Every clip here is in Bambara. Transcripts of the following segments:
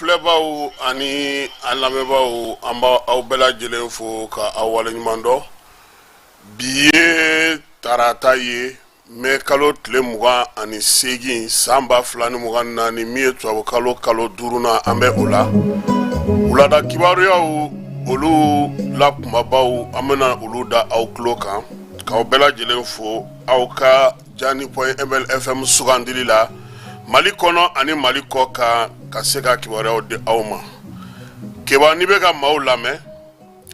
Flebaw ani alamebaw amba aw bela jelen fo ka awale nyumando biye tarata ye me kalo tle muga ani segi samba flani muga nani miye tuwa kalo duruna ambe ulada kibaru yaw olu la kumabaw amena ulu da aw klokan ka aw bela jelen fo aw ka jani.ml.fm sugandili la Mali kono ani Mali koka ka se ka kibaru de awma keba ni be ka maulame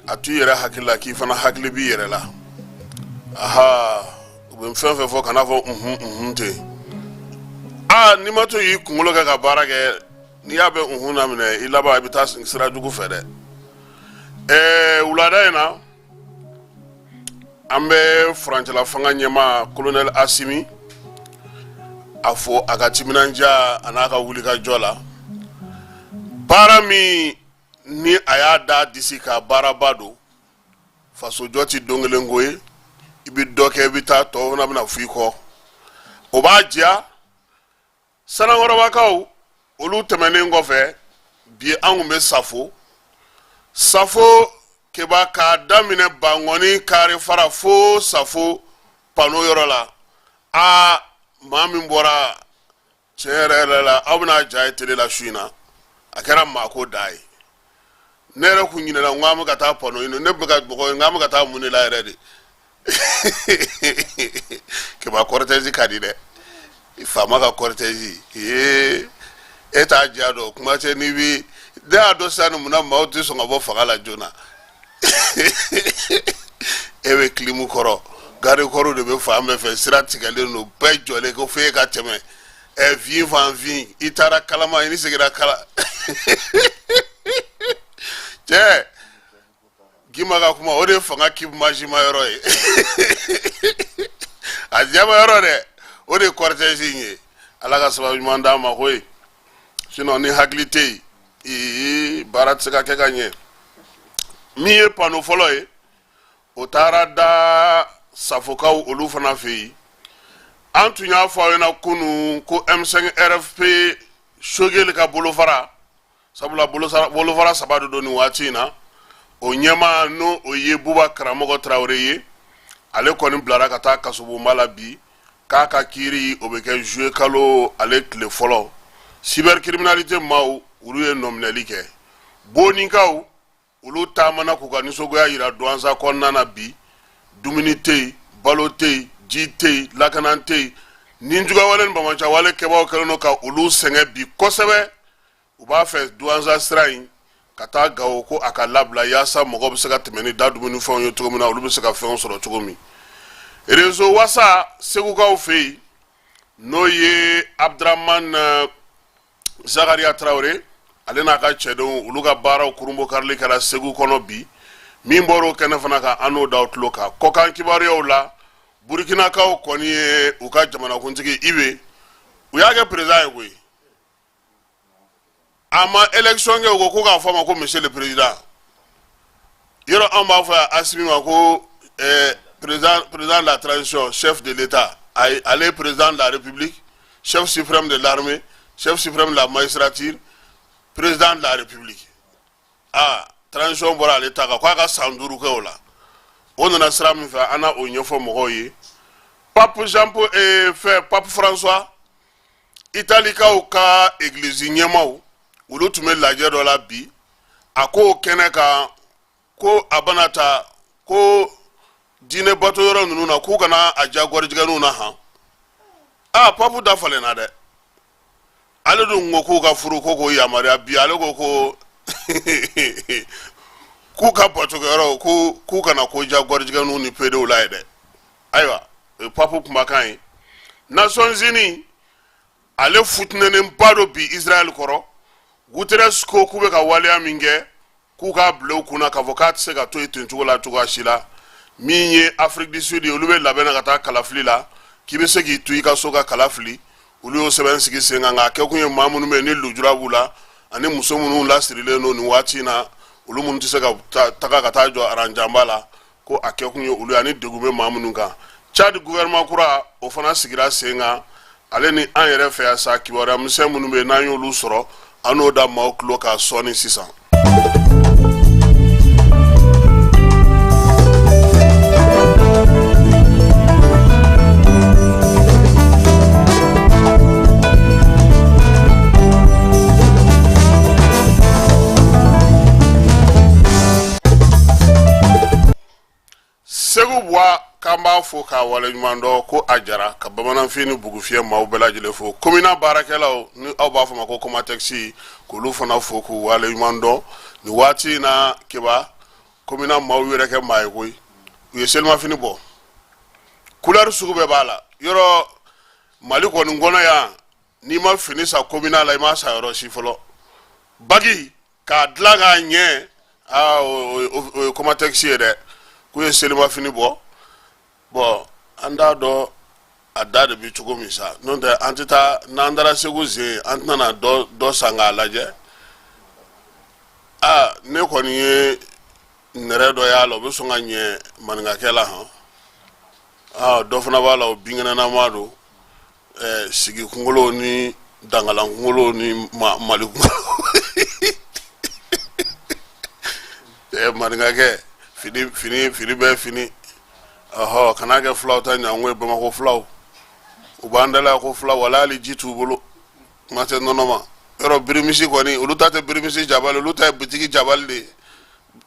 atu yere hakila ki fana hakili bi yere la aha ube mfenfe fo kana fo te ni mato yi kungulo ka bara ke ni yabe na mine ilaba ibita sira dugu fede ulada ina ambe franchela fanga nyema colonel Asimi afo agatiminanja anaka wulika jola barami ni ayada disika barabado faso joti dongelengoye ibi doke bita to na bina fuiko obajia sana ngoro bakaw olu temene ngofe bi angume safo keba ka damine bangoni kare fara fo safo pano yorola mami mbora chere la abuna jay tele la shuina akera mako dai nere kunyina la ngamu kata pono ino nebuka boko ngamu kata munila erede ke ba cortezi kadide ifama ka cortezi eta jado kuma che nibi de ado sanu muna mauti so ngabo fagala jona ewe klimu koro gari koro de be femme fe siratikale no pejole ko fe ka teme vin itara kalama ini segira kala je gimaga kuma ode fanga kib majima yoro ajama yoro de ode cortezi nyi alaga sababu manda ma koy sinon ni haglité barat seka ke gagné miye pano foloy otara da safokaw olu fana fe antunya fawena kunu ko M5 RFP shogel ka bolofara sabula bolofara sabado doni watina onyema no oye Boubacar Mogo Traoré ye ale koni blara kata kasubu malabi kaka kiri obeke jouer kalo avec le folo cybercriminalité maw ulu ye nominalike boninkaw ulu tamana ku kanisogo ya ira douanza konnana bi duminité baloté jité lakanante ninjuga walen bamancha wale kebaw kelno ka ulu senge bi kosebe uba fe douanza strain kata gawo ko aka labla yasa mogo be seka temeni da dumuni fon yo tugomina ulu be seka fon soro tugomi rezo wasa segu gaw fe no ye Abdraman Zakaria Traoré alena ka chedon ulu ga bara kurumbo karli kala segu kono bi mimboro kene fana ka ano daut loka kokan kibari yola Burkina ka koni uka jamana kuntigi ibe uyage president we ama election ge ko ka fama ko monsieur le président yoro amba fa Asimi ko président de la transition chef de l'état aller président de la république chef suprême de l'armée chef suprême de la magistrature président de la république transition bora l'état ka kwa ka sanduru ke ola on na sram fa ana onyefo mogoye Pape Jean-Paul Pape François Italika ka église nyemao ulu tume laje dola bi ako keneka ko abanata ko dine bato yoro nuna ko kana ajagwar jiganu na ha papu da fale na de ale do ngoko ka furu ko yamari abi ale ko k'u ka bɔtogɛyɔrɔ k'u kana ko ja gɔrijigɛnu ni pedew la ye dɛ ayiwa o ye papu kumakan ye Nations Unies ale futinenenba dɔ bi Israel kɔrɔ Guterres ko k'u bɛ ka waleya min kɛ k'u k'a bila u kunna k'a fɔ k'a tɛ se ka to yen ten cogo la cogoya si la min ye Afrique du Sud ye olu bɛ labɛn na ka taa kalafili la k'i bɛ se k'i to i ka so ka kalafili olu y'o sɛbɛn sigi sen kan nka a kɛ kun ye maa minnu bɛ yen ni lujura b'u la ani muso minnu lasirilen don nin waati in na olu minnu tɛ se ka taga ka taa jɔ aranjanba la ko a kɛ kun ye olu ye ani degun bɛ maa minnu kan Chad gouvernement kura o fana sigira sen kan ale ni an yɛrɛ fɛ yan sa kibaruya misɛn minnu bɛ yen n'an y'olu sɔrɔ an n'o da maaw tulo ka sɔɔni sisan. Segu bwa kamba fo ka wale ɲumando ko a jara ka bamananfin ni bugufiyɛ maaw bɛɛ lajɛlen fo komina baarakɛlaw ni aw b'a fɔ ma ko Comatex k'olu fana fo k'u wale ɲumando ni waati na keba komina maaw yɛrɛ kɛ maa ye koyi u ye selimafini bɔ couleur sugu bɛɛ b'a la yɔrɔ Mali kɔni kɔnɔ yan n'i ma fini sa komina la i ma sa yɔrɔ si fɔlɔ bagi k'a dilan k'a ɲɛ o ye Comatex ye dɛ k'u ye selimafini bɔ bon an t'a dɔn a da de bi cogo min sa n'o tɛ an tɛ taa n'an taara Segu zen an tɛna dɔ san k'a lajɛ ne kɔni ye nɛrɛ dɔ y'a la o bɛ sɔn ka ɲɛ maninkakɛ la han dɔ fana b'a la o binkɛnɛnama don sigi kunkolo ni dangalan kunkolo ni Mali kunkolo maninkakɛ fini bɛɛ fini kana kɛ fulaw ta ɲango ye Bamakɔ fulaw u b'an dala ko fulaw wala hali ji t'u bolo kuma tɛ nɔnɔ ma yɔrɔ birimisi kɔni olu ta tɛ birimisi jabali olu ta ye butigi jabali de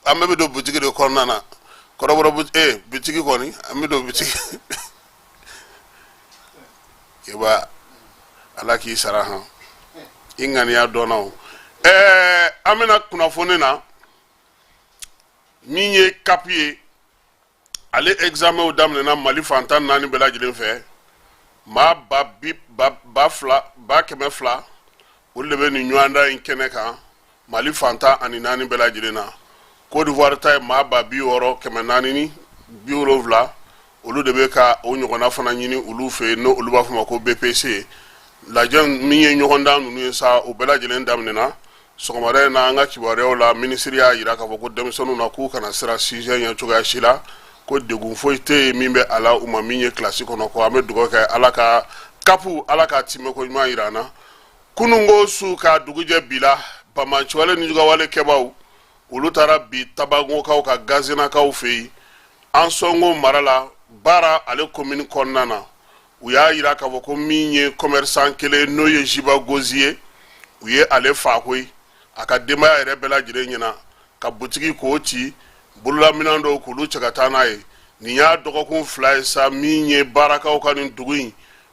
an bɛɛ bɛ don butigi de kɔnɔna na kɔrɔbɔrɔ butigi kɔni an bɛ don butigi keba ala k'i sara han i ŋaniya dɔnna o an bɛna kunnafoni na min ye kapi ye ale examenw daminɛna Mali fantan naani bɛɛ lajɛlen fɛ maa ba kɛmɛ fila olu de bɛ nin ɲɔgɔndan in kɛnɛ kan Mali fantan ani naani bɛɛ lajɛlen na Côte d'Ivoire ta ye maa ba 60 kɛmɛ naani ni 70 olu de bɛ ka o ɲɔgɔnna fana ɲini olu fɛ yen n'o olu b'a fɔ ma ko BPC lajɛ min ye ɲɔgɔndan ninnu ye sa o bɛɛ lajɛlen daminɛna sɔgɔmada na an ka kibaruyaw la minisiri y'a jira k'a fɔ ko denmisɛnninw na k'u kana siran sixième ɲɛ cogoya si la ko degun foyi tɛ yen min bɛ a la u ma min ye kilasi kɔnɔ ko an bɛ dugawu kɛ ala ka kapu ala ka timɛko ɲuman jira an na kununko su ka dugujɛ bi la bamanciwale ni jugawale kɛbaw olu taara bi tabagokaw ka gazinakaw fɛ yen an sɔnko mara la baara ale komini kɔnɔna na u y'a jira k'a fɔ ko min ye commerçant kelen n'o ye Jiba Gozi ye u ye ale fa koyi a ka denbaya yɛrɛ bɛɛ lajɛlen ɲɛna ka butigi k'o ci bololaminɛn dɔw k'olu cɛ ka taa n'a ye nin y'a dɔgɔkun 2 ye sa min ye baarakaw ka nin dugu in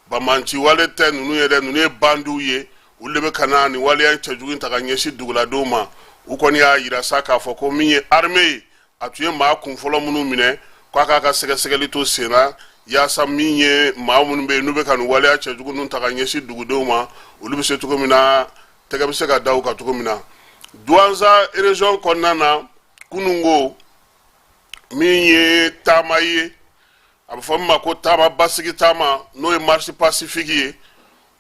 bamanciwale tɛ ninnu ye dɛ ninnu ye bandiw ye olu de bɛ ka na nin waleya cɛjugu in ta ka ɲɛsin duguladenw ma u kɔni y'a jira sa k'a fɔ ko min ye armée ye a tun ye maa kunfɔlɔ minnu minɛ k'a k'a ka sɛgɛsɛgɛli to sen na yaasa min ye maa minnu bɛ yen n'u bɛ ka nin waleya cɛjugu ninnu ta ka ɲɛsin dugudenw ma olu bɛ se cogo min na tɛgɛ bɛ se ka da u kan cogo min na Douanza région kɔnɔna na kununko min ye taama ye a bɛ fɔ min ma ko taama basigi taama n'o ye marche pacifique ye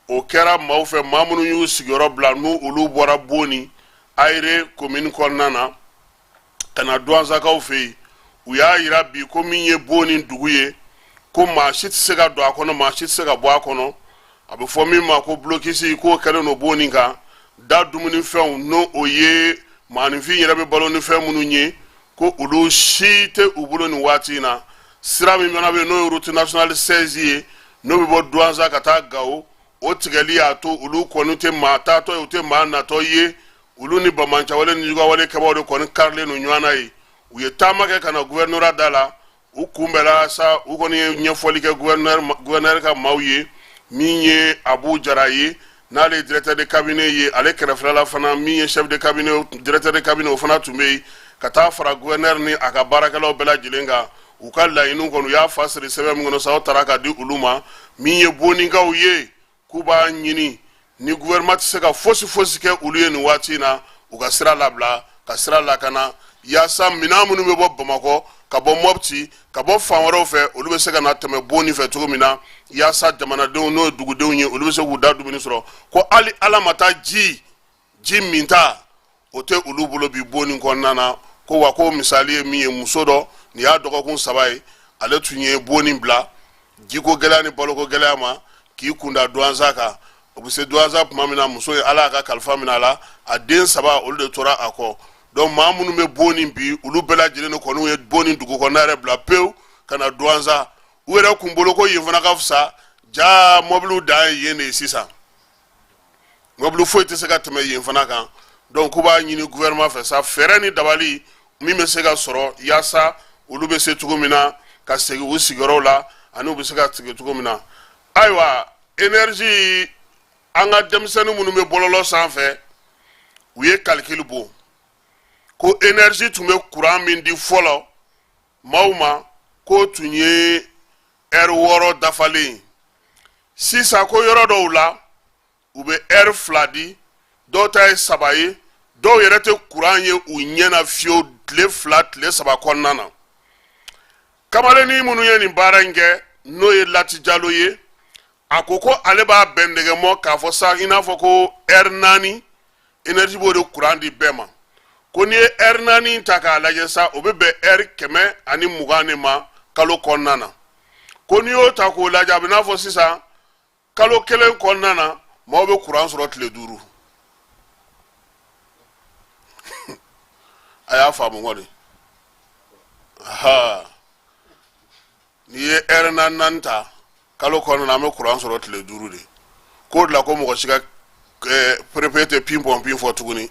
o kɛra maaw fɛ maa minnu y'u sigiyɔrɔ bila n'u olu bɔra Boni Aire commune kɔnɔna na ka na Douanzakaw fɛ yen u y'a jira bi ko min ye Boni dugu ye ko maa si tɛ se ka don a kɔnɔ maa si tɛ se ka bɔ a kɔnɔ a bɛ fɔ min ma ko blocus k'o kɛlen don Boni kan da dumunifɛnw n'o o ye maaninfin yɛrɛ bɛ balo ni fɛn minnu ye ko olu si tɛ u bolo nin waati in na sira min fana bɛ yen n'o ye route nationale 16 ye n'o bɛ bɔ Douanza ka taa Gao o tigɛli y'a to olu kɔni tɛ maa taatɔ ye u tɛ maa natɔ ye olu ni bamanciwale ni jugawale kɛbaw de kɔni karilen don ɲɔgɔn na ye u ye taama kɛ ka na gouverneur da la u kunbɛnla sa u kɔni ye ɲɛfɔli kɛ gouverneur ka maaw ye min ye Abu Jara ye n'ale ye directeur de cabinet ye ale kɛrɛfɛla fana min ye chef de cabinet directeur de cabinet o fana tun bɛ yen ka taa fara gouverneur ni a ka baarakɛlaw bɛɛ lajɛlen kan u ka laɲiniw kɔnɔ u y'a fa siri sɛbɛn min kɔnɔ sa o taara ka di olu ma min ye bonikaw ye k'u b'a ɲini ni gouvernement tɛ se ka fosi kɛ olu ye nin waati in na u ka sira labila ka sira lakana yaasa minɛn minnu bɛ bɔ Bamakɔ ka bɔ Mopti ka bɔ fan wɛrɛw fɛ olu bɛ se ka na tɛmɛ boni fɛ cogo min na yaasa jamanadenw n'o ye dugudenw ye olu bɛ se k'u da dumuni sɔrɔ ko hali ala ma taa ji min ta o tɛ olu bolo bi boni kɔnɔna na ko wa ko misali ye min ye muso dɔ nin y'a dɔgɔkun 3 ye ale tun ye boni bila jiko gɛlɛya ni baloko gɛlɛya ma k'i kunda douanza kan o bɛ se douanza tuma min na muso ye ala ka kalifa minɛ a la a den 3 olu de tora a kɔ donc maa minnu bɛ boni bi olu bɛɛ lajɛlen de kɔni ye boni dugu kɔnɔna yɛrɛ bila pewu ka na douanza u yɛrɛ kun bolo ko yen fana ka fisa ja mɔbiliw dan ye yen de ye sisan mɔbili foyi tɛ se ka tɛmɛ yen fana kan donc k'u b'a ɲini gouvernement fɛ sa fɛɛrɛ ni dabali min bɛ se ka sɔrɔ yaasa olu bɛ se cogo min na ka segin u sigiyɔrɔw la ani u bɛ se ka sigi cogo min na ayiwa énergie an ka denmisɛnnin minnu bɛ bɔlɔlɔ sanfɛ u ye calcul bɔ ko énergie tun bɛ courant min di fɔlɔ maaw ma k'o tun ye heure 6 dafalen sisan ko yɔrɔ dɔw la u bɛ heure 2 di dɔw ta ye 3 ye dɔw yɛrɛ tɛ courant ye u ɲɛna fiyewu tile 2 tile 3 kɔnɔna na kamalennin minnu ye nin baara in kɛ n'o ye Lati Jalo ye a ko ko ale b'a bɛn nɛgɛmɔ k'a fɔ sa i n'a fɔ ko heure 4 énergie b'o de courant di bɛɛ ma ko n'i ye heure 4 ta k'a lajɛ sa o bɛ bɛn heure 120 de ma kalo kɔnɔna na ko n'i y'o ta k'o lajɛ a bɛ n'a fɔ sisan kalo 1 kɔnɔna na maaw bɛ courant sɔrɔ tile 5 a y'a faamu kɔni n'i ye heure 4 ta kalo kɔnɔna na an bɛ courant sɔrɔ tile 5 de k'o de la ko mɔgɔ si ka préfet tɛ pinpɔn fɔ tuguni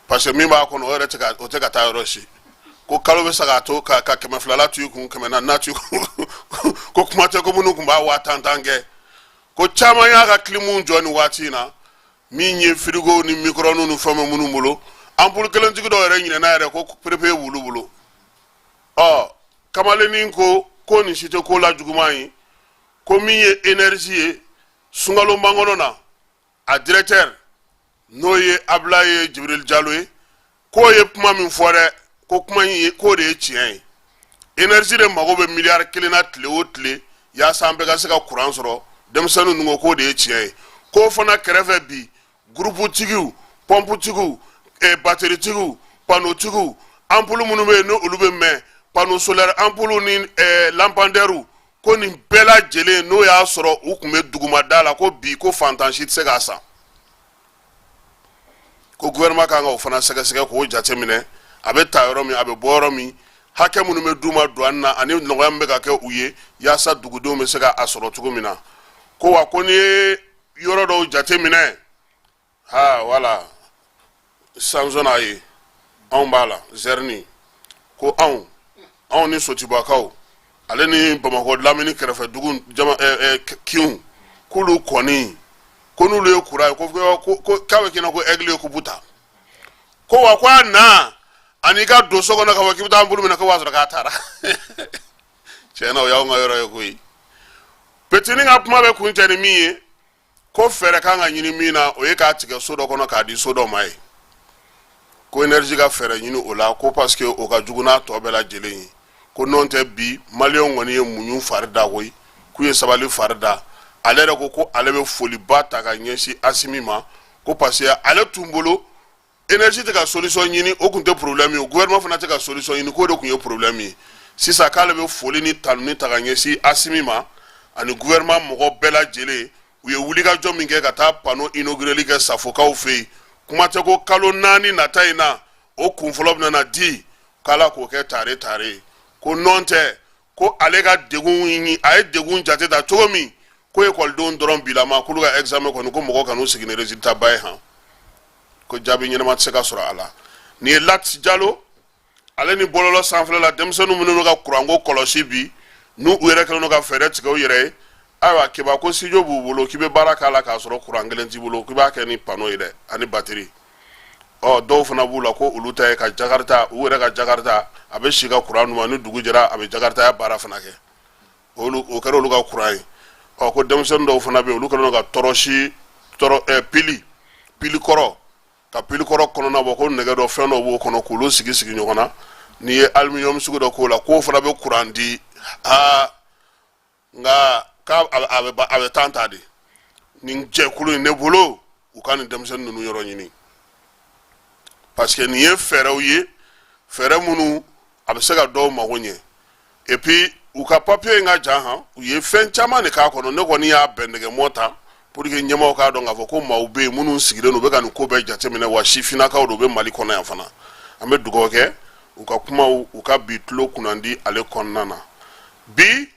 parce que min b'a kɔnɔ o yɛrɛ tɛ ka taa yɔrɔ si ko kalo bɛ se k'a to ka 200 tu i kun 400 tu i kun ko kuma tɛ ko minnu tun b'a 10 kɛ ko caman y'a ka clim jɔ nin waati in na min ye frigo ni micro-ondes ni fɛn minnu bolo ampoule kelentigi dɔw yɛrɛ ɲinɛna yɛrɛ ko préfet b'olu bolo kamalennin ko nin si tɛ ko la juguman ye ko min ye énergie ye sunkalo mangɔnɔ na a directeur n'o ye Ablaye Jibril Jalo ye k'o ye kuma min fɔ dɛ ko kuma in ye k'o de ye tiɲɛ ye énergie de mago bɛ miliyari 1 na tile o tile yaasa an bɛɛ ka se ka courant sɔrɔ denmisɛnninw ninnu ko k'o de ye tiɲɛ ye k'o fana kɛrɛfɛ bi groupe tigiw pompe tigiw batterie tigiw panneau tigiw ampoule minnu bɛ yen n'olu bɛ mɛn panneau solaire ampoule ni lampadaires ko nin bɛɛ lajɛlen n'o y'a sɔrɔ u tun bɛ dugumada la ko bi ko fantan si tɛ se k'a san ko gouvernement kan ka o fana sɛgɛsɛgɛ k'o jateminɛ a bɛ ta yɔrɔ min a bɛ bɔ yɔrɔ min hakɛ minnu bɛ d'u ma douane na ani nɔgɔya min bɛ ka kɛ u ye yaasa dugudenw bɛ se ka a sɔrɔ cogo min na ko wa ko n'i ye yɔrɔ dɔw jateminɛ wala Sanzona ye anw b'a la Zerni ko anw ni Sotibakaw ale ni Bamakɔ Lamini kɛrɛfɛ dugu Kiw k'olu kɔni ko n'olu ye kura ye ko k'a bɛ kɛnɛ ko aigle ye kubuta ko wa ko a na ani ka don so kɔnɔ ka fɔ k'i bɛ taa ampoule minɛ ko b'a sɔrɔ k'a taara tiɲɛna o y'anw ka yɔrɔ ye koyi petini ka kuma bɛ kun cɛ ni min ye ko fɛɛrɛ kan ka ɲini min na o ye k'a tigɛ so dɔ kɔnɔ k'a di so dɔ ma ye ko énergie ka fɛɛrɛ ɲini o la ko parce que o ka jugu n'a tɔ bɛɛ lajɛlen ye ko n'o tɛ bi maliyɛnw kɔni ye muɲu fari da koyi k'u ye sabali fari da ale yɛrɛ ko ale bɛ foliba ta ka ɲɛsin Asimi ma ko parce que ale tun bolo énergie tɛ ka solution ɲini o tun tɛ problème ye o gouvernement fana tɛ ka solution ɲini k'o de tun ye problème ye sisan k'ale bɛ foli ni tanuni ta ka ɲɛsin Asimi ma ani gouvernement mɔgɔ bɛɛ lajɛlen u ye wulikajɔ min kɛ ka taa panneau inaugurali kɛ Safokaw fɛ yen kuma tɛ ko kalo 4 nata in na o kun fɔlɔ bɛna na di k'ala k'o kɛ tare ko nɔn tɛ ko ale ka degun ɲini a ye degun jate ta cogo min ko ekɔlidenw dɔrɔn bilama k'olu ka examen kɔni ko mɔgɔ kan'u sigi ni résultat ba ye han ko jaabi ɲɛnama tɛ se ka sɔrɔ a la nin ye Lati Jalo ale ni bɔlɔlɔ sanfɛla la denmisɛnninw minnu bɛ ka kuranko kɔlɔsi bi n'u yɛrɛ kɛlen don ka fɛɛrɛ tigɛ u yɛrɛ ye ayiwa kiba ko studio b'u bolo k'i bɛ baara k'a la k'a sɔrɔ kuran kelen t'i bolo k'i b'a kɛ ni panneau ye dɛ ani batterie dɔw fana b'u la ko olu ta ye ka jakarta u yɛrɛ ka jakarta a bɛ si ka kuran numa ni dugu jɛra a bɛ jakarta ya baara fana kɛ o kɛra olu ka kuran ye ko denmisɛnnin dɔw fana bɛ yen olu kɛlen don ka pili kɔrɔ ka pili kɔrɔ kɔnɔna bɔ ko nɛgɛ dɔ fɛn dɔ b'o kɔnɔ k'olu sigi ɲɔgɔn na n'i ye aluminium sugu dɔ k'o la k'o fana bɛ kuran di nka a bɛ tan ta de nin jɛkulu in ne bolo u ka nin denmisɛnnin ninnu yɔrɔ ɲini parce que nin ye fɛɛrɛw ye fɛɛrɛ minnu a bɛ se ka dɔw mago ɲɛ et puis u ka papier in ka jan u ye fɛn caman de k'a kɔnɔ ne kɔni y'a bɛn nɛgɛmɔ ta pour que ɲɛmaaw k'a dɔn k'a fɔ ko maaw bɛ yen minnu sigilen don u bɛ ka nin ko bɛɛ jateminɛ wa sifinnakaw de bɛ Mali kɔnɔ yan fana an bɛ dugawu kɛ u ka kumaw u ka bi tulo kunnandi ale kɔnɔna na bi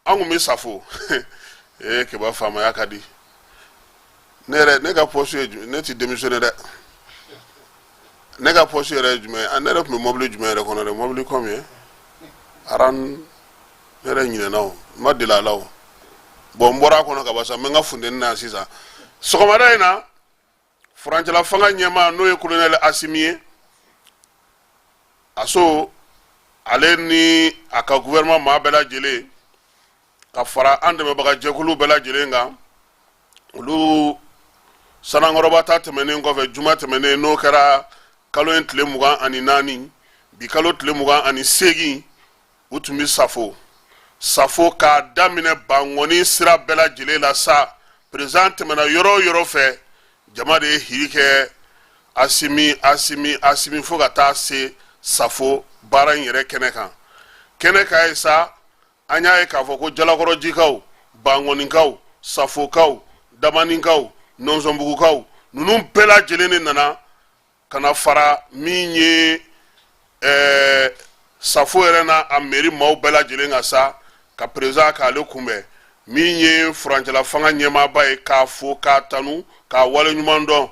an kun bɛ safo keba faamaya ka di ne ka poste ye ne ti démissionner dɛ ne ka poste yɛrɛ ye jumɛn ne yɛrɛ tun bɛ mobili jumɛn yɛrɛ kɔnɔ dɛ mobili combien aran ne yɛrɛ ɲinɛna o n ma deli a la o bon n bɔra a kɔnɔ ka ban sa n bɛ n ka funteni na yan sisan sɔgɔmada in na furancɛla fanga ɲɛmaa n'o ye colonel Asimi ye aso ale ni a ka gouvernement maa bɛɛ lajɛlen ka fara an dɛmɛbaga jɛkulu bɛɛ lajɛlen kan olu sanangɔrɔba ta tɛmɛnen kɔfɛ juma tɛmɛnen n'o kɛra kalo in tile 24 bi kalo tile 28 u tun bɛ safo k'a daminɛ Bangɔni sira bɛɛ lajɛlen la sa président tɛmɛna yɔrɔ o yɔrɔ fɛ jama de ye hiri kɛ Asimi fo ka taa se safo baara in yɛrɛ kɛnɛ kan ye sa an y'a ye k'a fɔ ko jalakɔrɔjikaw Bangɔnikaw safokaw damaninkaw nɔnsɔnbugukaw ninnu bɛɛ lajɛlen de nana ka na fara min ye safo yɛrɛ n'a a mairie maaw bɛɛ lajɛlen kan sa ka président k'ale kunbɛn min ye furancɛla fanga ɲɛmaaba ye k'a fo k'a tanu k'a waleɲuman dɔn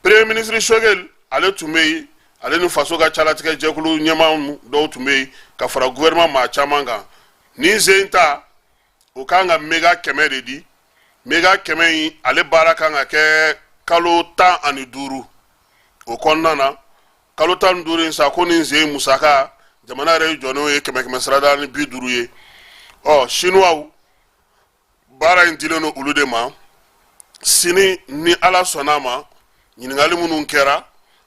premier ministre Shogel ale tun bɛ yen ale ni faso ka calatigɛ jɛkulu ɲɛmaa dɔw tun bɛ yen ka fara gouvernement maa caman kan nin sen ta o kan ka mega 100 de di mega 100 in ale baara kan ka kɛ kalo 15 o kɔnɔna na kalo 15 in sa ko nin sen musaka jamana yɛrɛ jɔn'o ye 100 sarada ni 50 ye chinois baara in dilen don olu de ma sini ni ala sɔnna ma ɲininkali minnu kɛra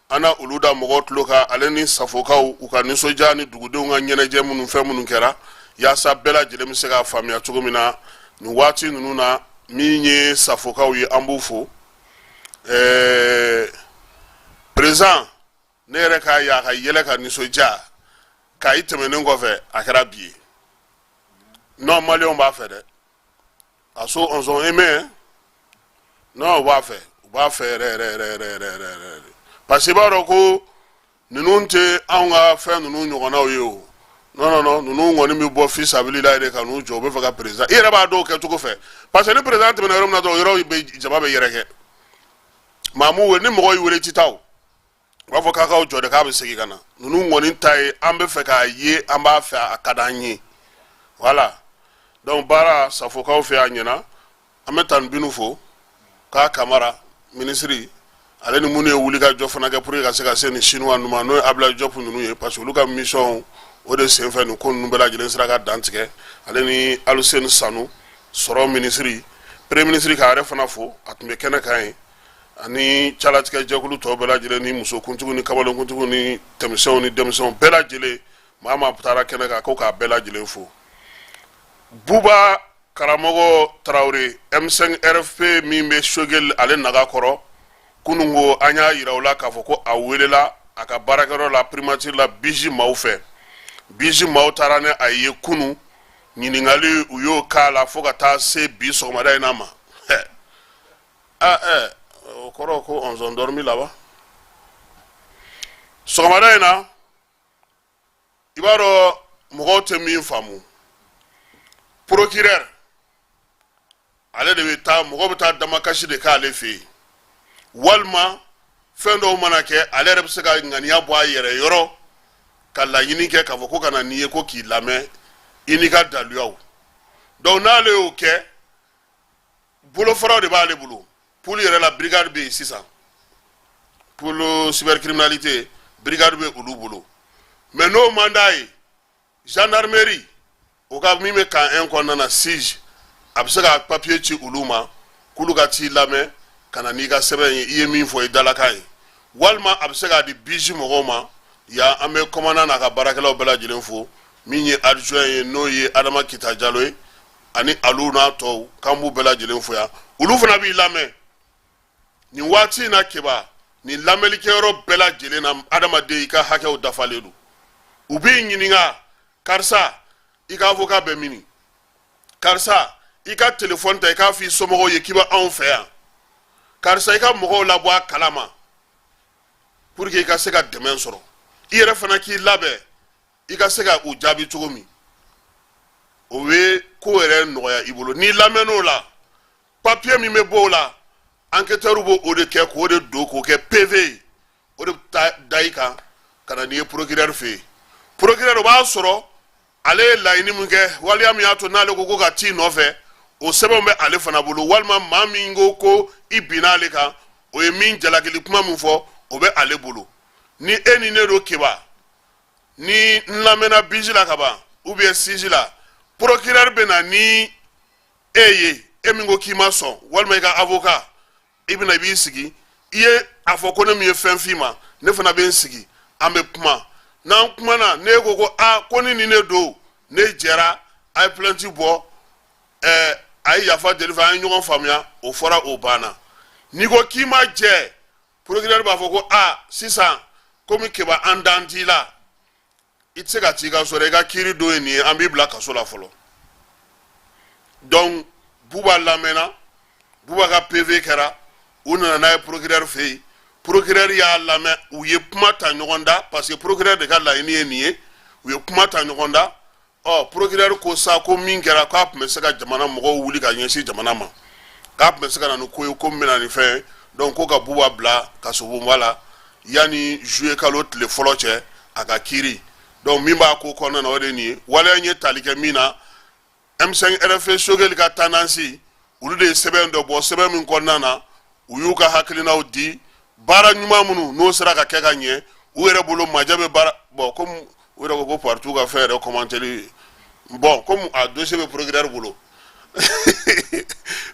ana olu da mɔgɔw tulo kan ale ni safokaw u ka nisɔndiya ni dugudenw ka ɲɛnajɛ minnu fɛn minnu kɛra yaasa bɛɛ lajɛlen bɛ se k'a faamuya cogo min na nin waati ninnu na min ye safokaw ye an b'u fo président ne yɛrɛ k'a ye a ka yɛlɛ ka nisɔndiya k'a i tɛmɛnen kɔfɛ a kɛra bi ye non maliyɛnw b'a fɛ dɛ a so on sont aimés non u b'a fɛ yɛrɛ parce que i b'a dɔn ko ninnu tɛ anw ka fɛn ninnu ɲɔgɔnnaw ye o non ninnu kɔni bɛ bɔ fi sabilila de ka n'u jɔ u bɛ fɛ ka président i yɛrɛ b'a dɔw kɛcogo fɛ parce que ni président tɛmɛna yɔrɔ min na dɔrɔn yɔrɔ jama bɛ yɛrɛkɛ maa m'u wele ni mɔgɔ y'i wele ci ta o u b'a fɔ k'a k'aw jɔ de k'a bɛ segin ka na ninnu kɔni ta ye an bɛ fɛ k'a ye an b'a fɛ a ka d'an ye voilà donc baara safokaw fɛ a ɲɛna an bɛ Tani Binu fo k'a Kamara ministre ale ni minnu ye wulikajɔ fana kɛ pour que ka se ka se nin chinois ninnu ma n'o ye Abdoulaye Diop ninnu ye parce que olu ka mission o de senfɛ nin ko ninnu bɛɛ lajɛlen sera ka dan tigɛ ale ni Aluseni Sanu sɔrɔ ministre premier ministre k'a yɛrɛ fana fo a tun bɛ kɛnɛ kan ye ani calatigɛ jɛkulu tɔw bɛɛ lajɛlen ni musokuntigiw ni kamalenkuntigiw ni tɛmɛsɛnw ni denmisɛnw bɛɛ lajɛlen maa taara kɛnɛ kan ko k'a bɛɛ lajɛlen fo Buba karamɔgɔ Tarawele M5 RFP min bɛ Shogel ale naga kɔrɔ kunun ko an y'a yira u la k'a fɔ ko a welela a ka baarakɛyɔrɔ la primature la bisi maaw fɛ bisi maaw taara ni a ye kunun ɲininkali u y'o k'a la fo ka taa se bi sɔgɔmada in na ma o kɔrɔ ko on s'en dormi là-bas sɔgɔmada in na i b'a dɔn mɔgɔw tɛ min faamu procureur ale de bɛ taa mɔgɔ bɛ taa damakasi de k'ale fɛ yen walima fɛn dɔw mana kɛ ale yɛrɛ bɛ se ka ŋaniya bɔ a yɛrɛ yɔrɔ ka laɲini kɛ k'a fɔ ko ka na n'i ye ko k'i lamɛn i n'i ka daluyaw donc n'ale y'o kɛ bolofaraw de b'ale bolo puli yɛrɛ la brigade bɛ yen sisan pour le cybercriminalité brigade be olu bolo mais no mandat gendarmerie o ka mi me kan en kɔnɔna na siege a bɛ se ka papier ci olu ma k'olu ka t'i lamɛn ka na n'i ka sɛbɛn ye i ye min fɔ i dalakan ye walima a bɛ se k'a di biji mɔgɔw ma ya an bɛ commandant n'a ka baarakɛlaw bɛɛ lajɛlen fo min ye adjoint ye n'o ye Adama Kita Jalo ye ani alu n'a tɔw k'an b'u bɛɛ lajɛlen fo yan olu fana b'i lamɛn nin waati in na keba nin lamɛnlikɛyɔrɔ bɛɛ lajɛlen na adamaden i ka hakɛw dafalen don u b'i ɲininka karisa i ka avocat bɛ mini karisa i ka téléphone ta i k'a f'i somɔgɔw ye k'i bɛ anw fɛ yan karisa i ka mɔgɔw labɔ a kalama pour que i ka se ka dɛmɛ sɔrɔ i yɛrɛ fana k'i labɛn i ka se ka u jaabi cogo min o ye ko yɛrɛ nɔgɔya i bolo n'i lamɛnn'o la papier min bɛ bɔ o la enquêteur b'o o de kɛ k'o de don k'o kɛ PV ye o de bɛ da i kan ka na n'i ye procureur fɛ yen procureur o b'a sɔrɔ ale ye laɲini min kɛ waliya min y'a to n'ale ko ka t'i nɔfɛ o sɛbɛnw bɛ ale fana bolo walima maa min ko i binna ale kan o ye min jalakili kuma min fɔ o bɛ ale bolo ni e ni ne do keba ni n lamɛnna biji la ka ban ou bien siji la procureur bɛ na ni e ye e min ko k'i ma sɔn walima i ka avocat i bɛna i b'i sigi i ye a fɔ ko ne min ye fɛn f'i ma ne fana bɛ n sigi an bɛ kuma n'an kumana ne ko ko ni ne do ne jɛra a ye plainte bɔ a ye yafa deli fɛ an ye ɲɔgɔn faamuya o fɔra o banna n'i ko k'i ma jɛ procureur b'a fɔ ko sisan komi keba an dan t'i la i tɛ se ka t'i ka so dɛ i ka kiiri don ye nin ye an b'i bila kaso la fɔlɔ donc Buba lamɛnna Buba ka PV kɛra u nana n'a ye procureur fɛ yen procureur y'a lamɛn u ye kuma ta ɲɔgɔn da parce que procureur de ka laɲini ye nin ye u ye kuma ta ɲɔgɔn da procureur ko sa ko min kɛra k'a tun bɛ se ka jamana mɔgɔw wuli ka ɲɛsin jamana ma k'a tun bɛ se ka na ni ko ye ko min bɛna nin fɛn ye donc ko ka Buba bila kaso bonba la yanni juillet kalo tile fɔlɔ cɛ a ka kiiri donc min b'a ko kɔnɔna na o de nin ye waleya ye tali kɛ min na M5 RFA Sogɛli ka tendance olu de ye sɛbɛn dɔ bɔ sɛbɛn min kɔnɔna na u y'u ka hakilinaw di baara ɲuman minnu n'o sera ka kɛ ka ɲɛ u yɛrɛ bolo majɛ bɛ baara bon comme u yɛrɛ ko partout ka fɛn yɛrɛ commenter bon comme a dossier bɛ procureur bolo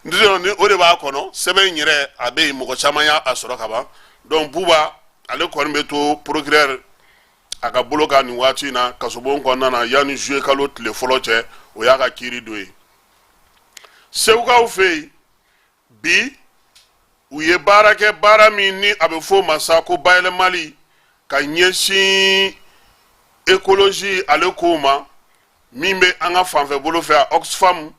ni o de b'a kɔnɔ sɛbɛn yɛrɛ a bɛ yen mɔgɔ caman y'a sɔrɔ ka ban donc Buba ale kɔni bɛ to procureur a ka bolo kan nin waati in na kasobon kɔnɔna na yanni juillet kalo tile fɔlɔ cɛ o y'a ka kiiri don ye segukaw fɛ yen bi u ye baara kɛ baara min ni a bɛ fɔ o ma sa ko bayɛlɛmali ka ɲɛsin écologie ale ko ma min bɛ an ka fanfɛ bolo fɛ Oxfam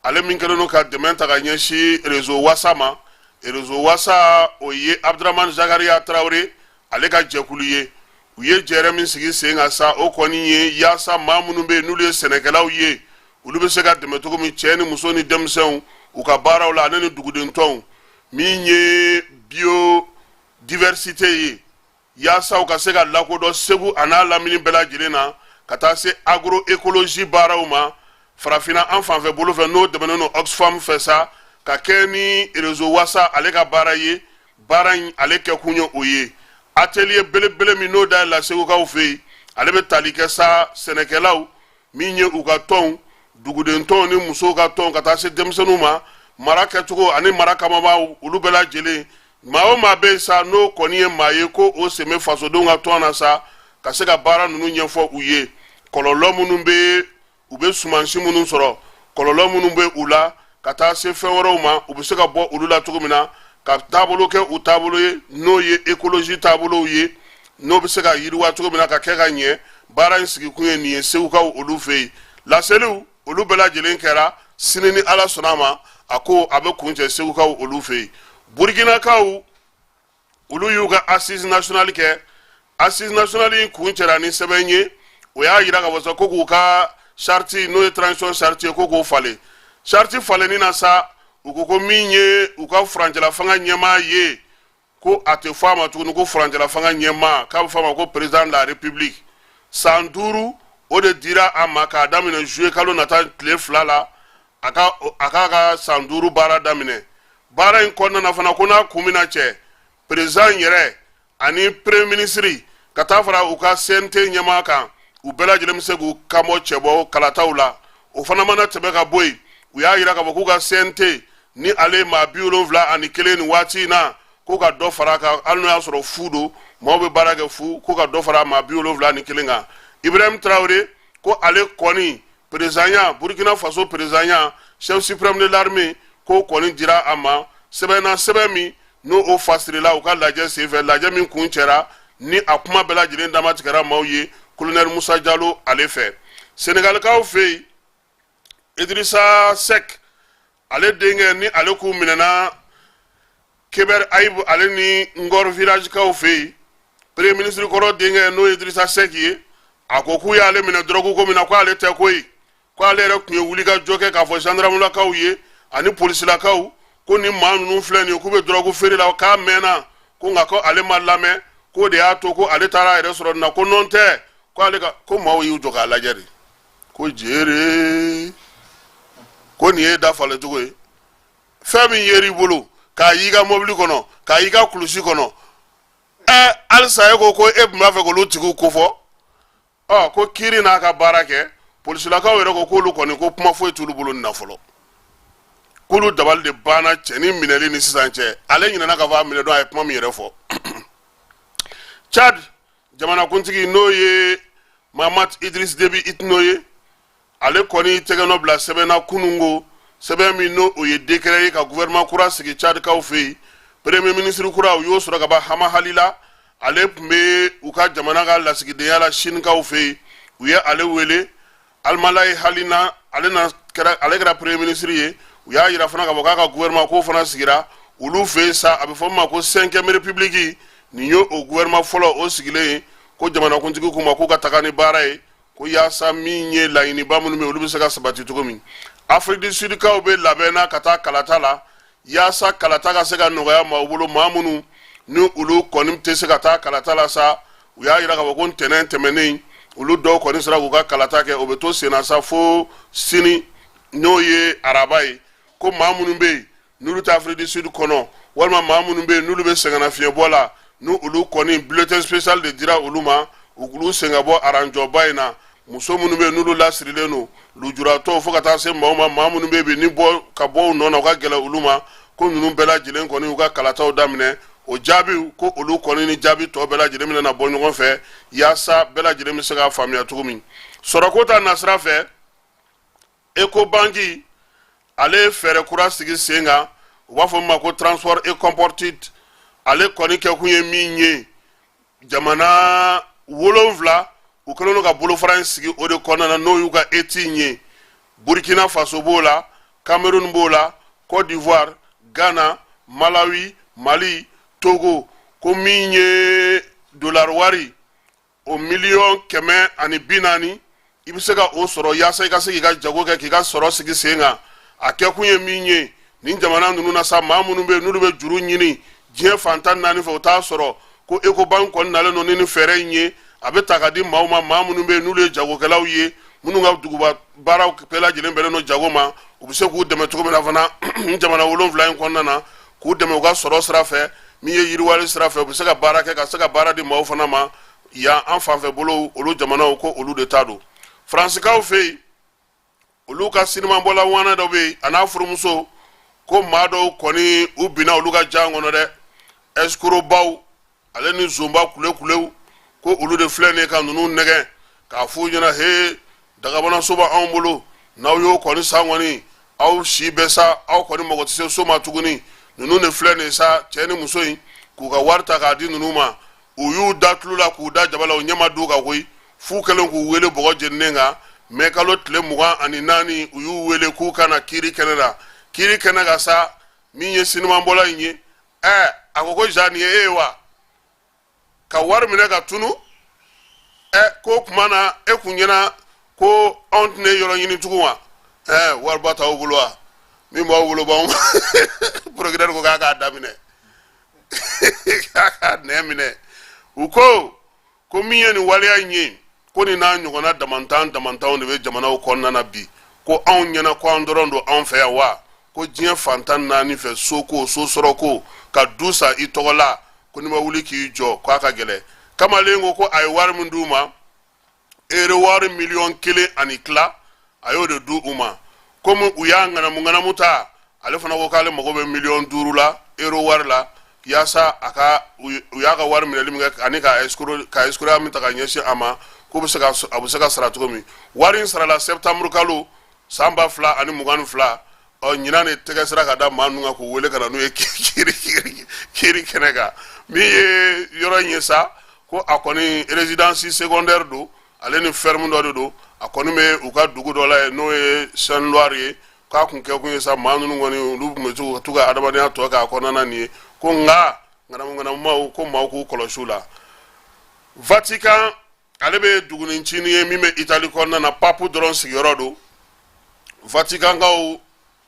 ale min kɛlen don ka dɛmɛ ta ka ɲɛsin réseau wasa ma réseau wasa o ye Abdramane Zakaria Traoré ale ka jɛkulu ye u ye jɛrɛ min sigi sen kan sa o kɔni ye yaasa maa minnu bɛ yen n'olu ye sɛnɛkɛlaw ye olu bɛ se ka dɛmɛ cogo min cɛ ni muso ni denmisɛnw u ka baaraw la ani ni dugudentɔnw min ye biodiversité ye yaasa u ka se ka lakodɔn Segu a n'a lamini bɛɛ lajɛlen na ka taa se agroécologie baaraw ma farafinna an fanfɛ bolo fɛ n'o dɛmɛnen don Oxfam fɛ sa ka kɛ ni réseau wasa ale ka baara ye baara in ale kɛkun ye o ye atelier belebele min n'o dayɛlɛla segukaw fɛ yen ale bɛ tali kɛ sa sɛnɛkɛlaw min ye u ka tɔnw dugudentɔnw ni musow ka tɔnw ka taa se denmisɛnninw ma mara kɛcogo ani mara kamabaw olu bɛɛ lajɛlen maa o maa bɛ yen sa n'o kɔni ye maa ye ko o sen bɛ fasodenw ka tɔn na sa ka se ka baara ninnu ɲɛfɔ u ye kɔlɔlɔ minnu bɛ u bɛ sumansi minnu sɔrɔ kɔlɔlɔ minnu bɛ u la ka taa se fɛn wɛrɛw ma u bɛ se ka bɔ olu la cogo min na ka taabolo kɛ u taabolo ye n'o ye écologie taabolow ye n'o bɛ se ka yiriwa cogo min na ka kɛ ka ɲɛ baara in sigikun ye nin ye segukaw olu fɛ yen laseliw olu bɛɛ lajɛlen kɛra sini ni Ala sɔnna a ma a ko a bɛ kun cɛ segukaw olu fɛ yen Burkinakaw olu y'u ka assise nationale kɛ assise nationale in kun cɛra ni sɛbɛn ye o y'a yira ka fɔ ko k'u ka charte n'o ye transition charte ye ko k'o falen charte falenni na sa u ko min ye u ka furancɛla fanga ɲɛmaa ye ko a tɛ fɔ a ma tuguni ko furancɛla fanga ɲɛmaa k'a bɛ fɔ a ma ko président de la république san 5 o de dira a ma k'a daminɛ juillet kalo nata tile 2 la a ka san 5 baara daminɛ baara in kɔnɔna na fana ko n'a kun bɛna cɛ président yɛrɛ ani premier ministre ka taa fara u ka CNT ɲɛmaa kan u bɛɛ lajɛlen bɛ se k'u kamɔ cɛbɔ kalataw la o fana mana tɛmɛ ka bɔ yen u y'a yira k'a fɔ k'u ka CNT ni ale maa 71 ni waati in na k'u ka dɔ fara a kan hali n'o y'a sɔrɔ fu don maaw bɛ baara kɛ fu k'u ka dɔ fara maa 71 kan Ibrahim Traoré ko ale kɔni président Burkina Faso président chef suprême de l'armée ko kɔni dira a ma sɛbɛn min n'o o fasirila u ka lajɛ senfɛ lajɛ min kun cɛra ni a kuma bɛɛ lajɛlen damatigɛra maaw ye colonel Musa Jalo ale fɛ Sénégalikaw fɛ yen Idrissa Seck ale denkɛ ni ale k'u minɛna Keber Ayibu ale ni Ngor village kaw fɛ yen premier ministre kɔrɔ denkɛ n'o ye Idrissa Seck ye a ko k'u y'ale minɛ drogue ko min na ko ale tɛ koyi ko ale yɛrɛ tun ye wuli ka jɔ kɛ k'a fɔ gendarmelakaw ye ani polisilakaw ko ni maa ninnu filɛ nin ye k'u bɛ drogue feere la k'a mɛnna ko nka ko ale ma lamɛn ko de y'a to ko ale taara a yɛrɛ sɔrɔ nin na ko nɔn tɛ ko ale ka ko maaw y'u jɔ k'a lajɛ de ko jeere ko nin ye dafalen cogo ye fɛn min yer'i bolo k'a y'i ka mobili kɔnɔ k'a y'i ka kulusi kɔnɔ halisa e ko e tun b'a fɛ k'olu tigiw kofɔ ko kiiri n'a ka baara kɛ polisilakaw yɛrɛ ko k'olu kɔni ko kuma foyi t'olu bolo nin na fɔlɔ k'olu dabali de banna cɛni minɛli ni sisan cɛ ale ɲinɛna k'a fɔ a minɛ don a ye kuma min yɛrɛ fɔ Chad jamanakuntigi n'o ye Mahamat Idriss Déby Itno ye ale kɔni tɛgɛ nɔ bila sɛbɛn na kunungo sɛbɛn min n'o o ye décret ye ka gouvernement kura sigi Chad kaw fɛ yen premier ministre kura u y'o sɔrɔ ka ban Hama Halila ale tun bɛ u ka jamana ka lasigidenya la Sine kaw fɛ yen u ye ale wele Almalaye Halina ale kɛra premier ministre ye u y'a yira fana k'a fɔ k'a ka gouvernement k'o fana sigira olu fɛ yen sa a bɛ fɔ min ma ko 5e république nin ye o gouvernement fɔlɔ o sigilen ye ko jamanakuntigi k'u ma k'u ka taga ni baara ye ko yaasa min ye laɲiniba minnu bɛ olu bɛ se ka sabati cogo min Afrique du Sud kaw bɛ labɛnna ka taa kalata la yaasa kalata ka se ka nɔgɔya maaw bolo maa minnu ni olu kɔni tɛ se ka taa kalata la sa u y'a yira k'a fɔ ko ntɛnɛn tɛmɛnen olu dɔw kɔni sera k'u ka kalata kɛ o bɛ to sen na sa fo sini n'o ye araba ye ko maa minnu bɛ yen n'olu tɛ Afrique du Sud kɔnɔ walima maa minnu bɛ yen n'olu bɛ sɛgɛnnafiɲɛbɔ la ni olu kɔni bulletin spécial de dira olu ma olu sen ka bɔ aranjɔba in na muso minnu bɛ yen n'olu lasirilen don lujuratɔw fo ka taa se maaw ma maa minnu bɛ yen ni bɔ ka bɔ u nɔ na u ka gɛlɛn olu ma ko ninnu bɛɛ lajɛlen kɔni u ka kalataw daminɛ o jaabi ko olu kɔni ni jaabi tɔ bɛɛ lajɛlen bɛna bɔ ɲɔgɔn fɛ yaasa bɛɛ lajɛlen bɛ se k'a faamuya cogo min sɔrɔko ta nasira fɛ Ecobanki ale ye fɛɛrɛ kura sigi sen kan u b'a fɔ min ma ko transport et comporte ale kɔni kɛkun ye min ye jamana 7 u kɛlen don ka bolofara in sigi o de kɔnɔna na n'o y'u ka eti ye Burkina Faso b'o la Cameroun b'o la Côte d'Ivoire Ghana Malawi Mali Togo ko min ye dollar wari o $140,000 i bɛ se ka o sɔrɔ yaasa i ka se k'i ka jago kɛ k'i ka sɔrɔ sigi sen kan a kɛkun ye min ye nin jamana ninnu na sa maa minnu bɛ yen n'olu bɛ juru ɲini diɲɛ fantan 4 fɛ u t'a sɔrɔ ko Ecobank kɔni nalen don ni nin fɛɛrɛ in ye a bɛ ta ka di maaw ma maa minnu bɛ yen n'olu ye jagokɛlaw ye minnu ka duguba baaraw bɛɛ lajɛlen bɛnnen don jago ma u bɛ se k'u dɛmɛ cogo min na fana jamana 7 in kɔnɔna na k'u dɛmɛ u ka sɔrɔ sira fɛ min ye yiriwali sira fɛ u bɛ se ka baara kɛ ka se ka baara di maaw fana ma yan an fanfɛ bolo olu jamanaw ko olu de ta don Fransikaw fɛ yen olu ka sinimabɔla wana dɔ bɛ yen a n'a furumuso ko maa dɔw kɔni u binna olu ka jan kɔnɔ dɛ escrobaw ale ni zonba kulekulew ko olu de filɛ nin ye ka ninnu nɛgɛ k'a f'u ɲɛna he dagabanaso b'anw bolo n'aw y'o kɔni san kɔni aw si bɛ sa aw kɔni mago tɛ se so ma tuguni ninnu de filɛ nin ye sa cɛ ni muso in k'u ka wari ta k'a di ninnu ma u y'u da tulo la k'u da jaba la u ɲɛma d'u kan koyi f'u kɛlen k'u wele bɔgɔ jeninen kan mais kalo tile 24 u y'u wele k'u kana kiiri kɛnɛ la kiiri kɛnɛ ka sa min ye sinimabɔla in ye a ko Jean ye e ye wa ka wari minɛ ka tunu ko kuma na e kun ɲɛna ko anw tɛna yɔrɔ ɲini tugun wa wariba t'aw bolo wa min b'aw bolo b'anw procureur ko k'a k'a daminɛ k'a k'a nɛ minɛ u ko min ye nin waleya in ye ko nin n'a ɲɔgɔnna damantan de bɛ jamanaw kɔnɔna na bi ko anw ɲɛna ko an dɔrɔn don anw fɛ yan wa ko diɲɛ fantan 4 fɛ so ko so sɔrɔ ko ka du sa i tɔgɔ la ko ni ma wuli k'i jɔ k'a ka gɛlɛ kamalen ko a ye wari min d'u ma wari miliyɔn 1 ani tila a y'o de d'u ma komi u y'a ŋanamu ta ale fana ko k'ale mago bɛ miliyɔn 5 la wari la yaasa u y'a ka wari minɛli min kɛ ani ka escroquerie min ta ka ɲɛsin a ma ko a bɛ se ka sara cogo min wari in sarala septembre kalo san 2022 ɲinan de tɛgɛ sera ka da maa ninnu kan k'u wele ka na n'u ye kiiri kɛnɛ kan min ye yɔrɔ in ye sa ko a kɔni résidence secondaire do ale ni ferme dɔ de do a kɔni bɛ u ka dugu dɔ la ye n'o ye Saint-Loire ye k'a kun kɛ kun ye sa maa ninnu kɔni olu tun bɛ to ka adamadenya tɔ k'a kɔnɔna nin ye ko nka ŋanamuŋanamumaw ko maaw k'u kɔlɔsi u la Vatican ale bɛ dugunicinin ye min bɛ Italie kɔnɔna na pape dɔrɔn sigiyɔrɔ do Vaticankaw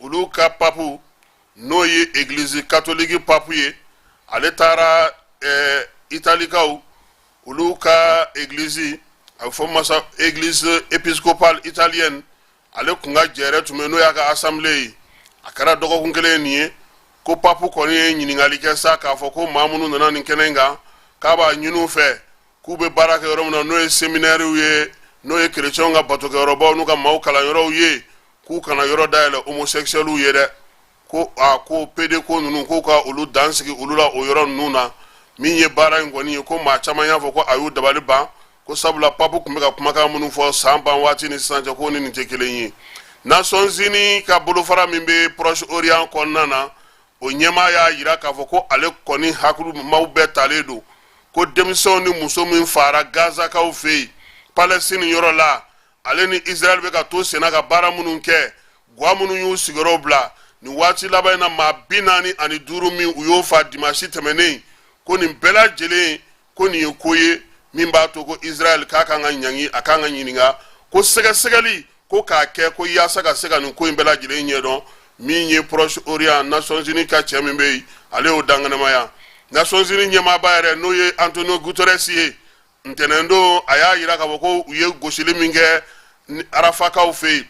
olu ka pape n'o ye église catholique pape ye ale taara Italikaw olu ka église a bɛ fɔ masa église épiscopale italienne ale kun ka jɛrɛ tun bɛ n'o y'a ka assemblée ye a kɛra dɔgɔkun kelen nin ye ko pape kɔni ye ɲininkali kɛ sa k'a fɔ ko maa minnu nana nin kɛnɛ in kan k'a b'a ɲini u fɛ k'u bɛ baara kɛ yɔrɔ min na n'o ye séminaire ye n'o ye chrétiens ka batokɛyɔrɔbaw n'u ka maaw kalanyɔrɔw ye k'u kana yɔrɔ dayɛlɛ homosexuels ye dɛ ko ko PD ko ninnu k'u ka olu dansigi olu la o yɔrɔ ninnu na min ye baara in kɔni ye ko maa caman y'a fɔ ko a y'u dabali ban ko sabula pape tun bɛ ka kumakan minnu fɔ san ban waati ni sisan cɛ ko ni nin tɛ kelen ye Nations Unies ka bolofara min bɛ Proche Orient kɔnɔna na o ɲɛmaa y'a jira k'a fɔ ko ale kɔni hakilimaw bɛɛ talen don ko denmisɛnw ni muso min fara Gazakaw fɛ yen Palestine yɔrɔ la ale ni Israel bɛ ka to senna ka baara minnu kɛ guwa minnu y'u sigiyɔrɔ bila nin waati laban in na maa 45 min u y'o fa dimanche tɛmɛnen ko nin bɛɛ lajɛlen ko nin ye ko ye min b'a to ko Israel k'a kan ka ɲangi a kan ka ɲininka ko sɛgɛsɛgɛli ko k'a kɛ ko yaasa ka se ka nin ko in bɛɛ lajɛlen ɲɛdɔn min ye Proche Orient Nations Unies ka cɛ min bɛ yen ale y'o danganamaya Nations Unies ɲɛmaaba yɛrɛ n'o ye Antonio Guterres ye ntɛnɛn don a y'a jira k'a fɔ ko u ye gosili min kɛ Arafakaw fɛ yen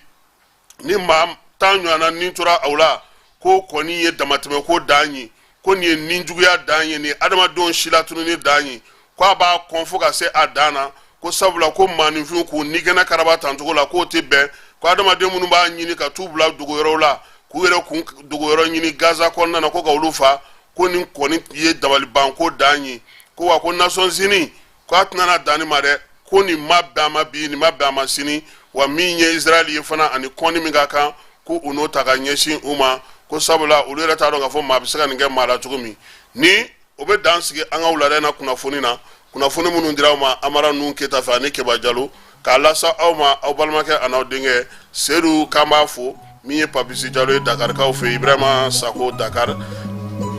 ni maa 10 ɲɔgɔnna nin tora aw la ko kɔni ye damatɛmɛ ko dan ye ko nin ye ninjuguya dan ye nin ye adamadenw si latununi dan ye ko a b'a kɔn fo ka se a dan na ko sabula ko maaninfinw k'u nigɛnɛ karaba tancogo la k'o tɛ bɛn ko adamaden minnu b'a ɲini ka t'u bila dogoyɔrɔw la k'u yɛrɛ kun dogoyɔrɔ ɲini Gaza kɔnɔna na ko ka olu fa ko nin kɔni ye dabaliban ko dan ye ko wa ko Nations Unies ko a tɛna dan nin ma dɛ ko nin ma bɛn a ma bi nin ma bɛn a ma sini wa min ye Israel ye fana ani kɔni min ka kan ko u n'o ta ka ɲɛsin u ma ko sabula olu yɛrɛ t'a dɔn k'a fɔ maa bɛ se ka nin kɛ maa la cogo min ni o bɛ dan sigi an ka wulada na kunnafoni minnu dira aw ma Amara Nuhu Keyita fɛ ani Keba Jalo k'a lasa aw ma aw balimakɛ an'aw denkɛ Seydou k'an b'a fo min ye Papisi Jalo ye Dakarikaw fɛ Ibrahima Sako Dakar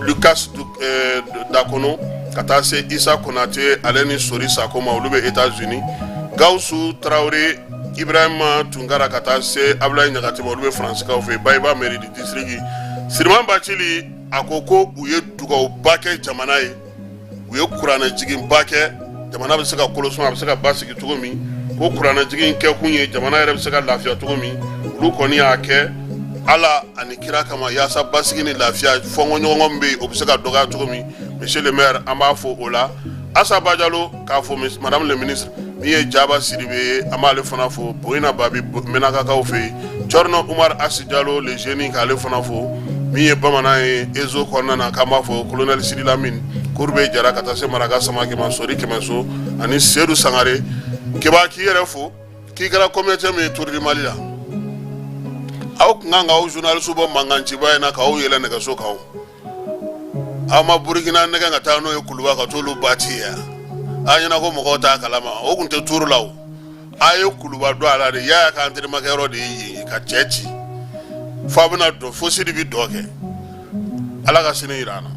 Lucas Dakono ka taa se Isa Konate ale ni Sori Sako ma olu bɛ États-Unis Gawusu Traoré Ibrahima Tunkara ka taa se Ablaye Ɲagati ma olu bɛ Faransiikaw fɛ Bayiba mairie du district Siriman Bacili a ko ko u ye dugawuba kɛ jamana ye u ye kuranɛjiginba kɛ jamana bɛ se ka kolosuma a bɛ se ka basigi cogo min ko kuranɛjigin kɛ kun ye jamana yɛrɛ bɛ se ka lafiya cogo min olu kɔni y'a kɛ Ala ani kira kama yaasa basigi ni lafiya fɔnkɔɲɔgɔn min bɛ yen o bɛ se ka dɔgɔya cogo min monsieur le maire an b'a fɔ o la Asa Bajalo k'a fɔ madame le ministre min ye Jaba Sidibe ye an b'ale fana fɔ Boyina Babi Menakakaw fɛ yen Cɔrɔnɔ Umar Asi Jalo le jeune k'ale fana fɔ min ye bamanan ye Ezo kɔnɔna na k'an b'a fɔ colonel Sidi Lamine Kurbe Jara ka taa se Maraka Samake ma Sori Kɛmɛso ani Seydou Sangare Keba k'i yɛrɛ fo k'i kɛra communauté min ye Tour du Mali la aw kun kan k'aw journaliste bɔ mankanciba in na k'aw yɛlɛ nɛgɛso kan aw ma Burukina nɛgɛ ka taa n'o ye Kuluba ka t'olu bati ye a ɲɛna ko mɔgɔw t'a kalama o kun tɛ Tour la o a ye Kuluba don a la de y'a ka entraînement kɛyɔrɔ de ye yen ka cɛ ci fo a bɛna dɔn fo Sidi bɛ dɔ kɛ Ala ka sini jira an na.